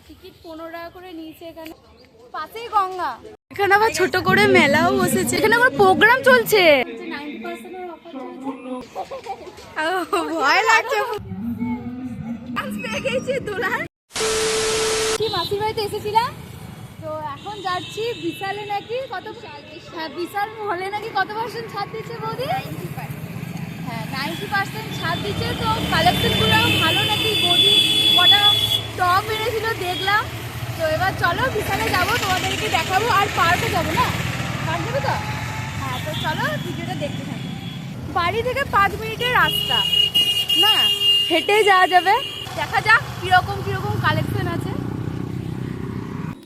Ticket 15 টাকা করে নিয়েছে। এখানে পাশেই গঙ্গা, এখানে আবার ছোট করে মেলাও বসেছে, এখানে আবার প্রোগ্রাম চলছে। 90% এর অফার চলছে। ভয় লাগছে, পেয়ে গেছি দোলার। কি মাসির বাড়িতে এসেছিলাম, তো এখন যাচ্ছি বিশালে নাকি কত, হ্যাঁ বিশাল মহলে নাকি কত % ছাড় দিচ্ছে বৌদি? হ্যাঁ 90% ছাড় দিচ্ছে। তো কালেকশনগুলো ভালো নাকি, বৌদি কটা টপ এনেছিল দেখলাম। তো এবার চলো বিশালে যাবো, তোমাদেরকে দেখাবো। আর পার্কে যাবো না, পার্ক যাবো তো? হ্যাঁ তো চলো ভিডিওটা দেখতে থাকো। বাড়ি থেকে 5 মিনিটের রাস্তা, না হেঁটেই যাওয়া যাবে। দেখা যাক কীরকম কালেকশন আছে।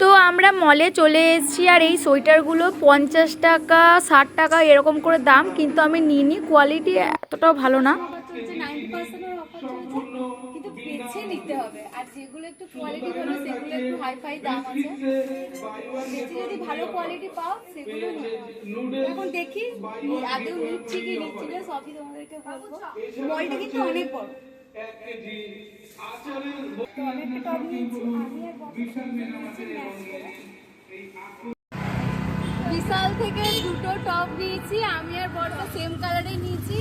তো আমরা মলে চলে এসেছি, আর এই সোয়েটারগুলো 50 টাকা 60 টাকা এরকম করে দাম, কিন্তু আমি নিইনি, কোয়ালিটি এতটাও ভালো না। 90% এর অফার চলছে, কিন্তু বেছে নিতে হবে। আর যেগুলো একটু কোয়ালিটি ভালো সেগুলো একটু হাই দাম আছে, বেছে যদি ভালো কোয়ালিটি পাও সেগুলো নিতে হবে। এখন দেখি আদৌ নিচ্ছি কি নিচ্ছি না, সবই তোমাদেরকে বলবো। মলটা কিন্তু অনেক বড়। বিশাল থেকে দুটো টপ নিয়েছি, আমি আর বড়টা সেম কালারে নিয়েছি।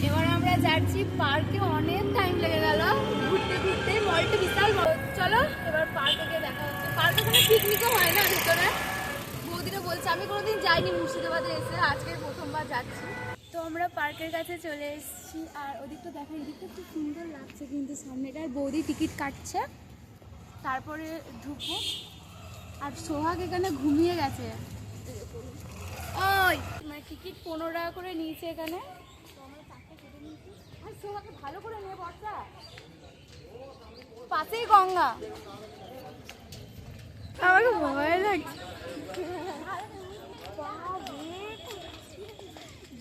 এবার আমরা যাচ্ছি পার্কে, অনেক টাইম লেগে গেল ঘুরতে ঘুরতে, মলটা বিশাল বড়। চলো এবার পার্কে গিয়ে দেখা হচ্ছে। পার্কে কোনো পিকনিকও হয় না ভেতরে, বৌদিটা বলছে। আমি কোনোদিন যাইনি মুর্শিদাবাদে এসে, আজকে প্রথমবার যাচ্ছি। তো আমরা পার্কের কাছে চলে এসেছি, আর ওদিকটা দেখো, এদিকটা খুব সুন্দর লাগছে কিন্তু সামনেটা। আর বৌদি টিকিট কাটছে, তারপরে ঢুকবো। আর সোহাগ এখানে ঘুমিয়ে গেছে। ওই মানে টিকিট 15 টাকা করে নিয়েছে এখানে, তো আমরা 4টা কেটে নিয়েছি। আর সোহাগে ভালো করে নিয়ে বর্ষা, পাশেই গঙ্গা। আমাকে ভয় লাগছে,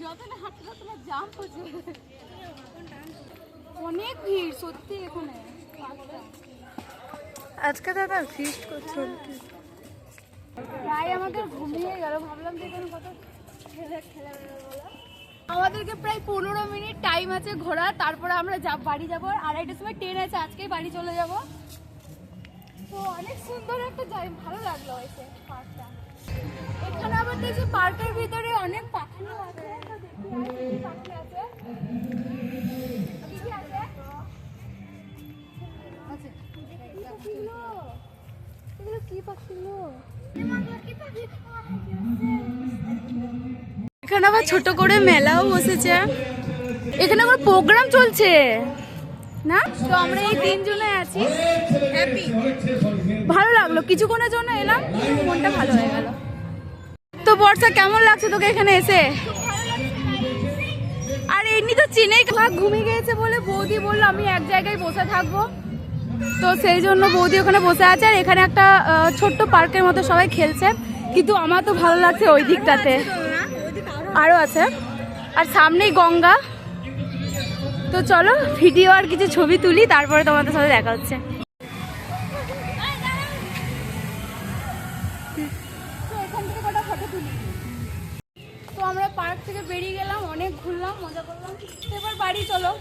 যত না হাঁটতে হাঁটতে না জাম্প হচ্ছে। অনেক ভিড় সত্যি এখানে। আজকে দাদা ফিস্ট করছে, প্রায় আমাদের ঘুমিয়ে গেল। ভাবলাম যে এখানে কত খেলা বলো। আমাদেরকে প্রায় 15 মিনিট টাইম আছে ঘোরা, তারপরে আমরা বাড়ি যাবো। 2:30টার সময় ট্রেন আছে, আজকেই বাড়ি চলে যাব। তো অনেক সুন্দর একটা জায়গা, ভালো লাগলো এসে পার্কটা। এখানে আবার দেখছি পার্কের ভিতরে অনেক পাখিও আছে, পাখি আছে। এগুলো কি পাখিগুলো? এখানে আবার ছোট করে মেলাও বসেছে, এখানে আবার প্রোগ্রাম চলছে না। তো আমরা এই 3 জনে আছি, হ্যাপি, ভালো লাগলো। কিছুক্ষণের জন্য এলাম, মনটা ভালো হয়ে গেল। তো বর্ষা কেমন লাগছে তোকে এখানে এসে? আর এমনি তো চিনেই, ঘুমিয়ে গিয়েছে বলে বৌদি বললো আমি এক জায়গায় বসে থাকবো, তো সেই জন্য বৌদি ওখানে বসে আছে। আর এখানে একটা ছোট্ট পার্কের মতো সবাই খেলছে, কিন্তু আমার তো ভালো লাগছে ওই দিকটাতে, আরও আছে। আর সামনেই গঙ্গা। তো চলো ভিডিও আর কিছু ছবি তুলি, তারপরে তোমাদের সাথে দেখা হচ্ছে। তো আমরা পার্ক থেকে বেরিয়ে গেলাম, অনেক ঘুরলাম, মজা করলাম। এবার বাড়ি চলো।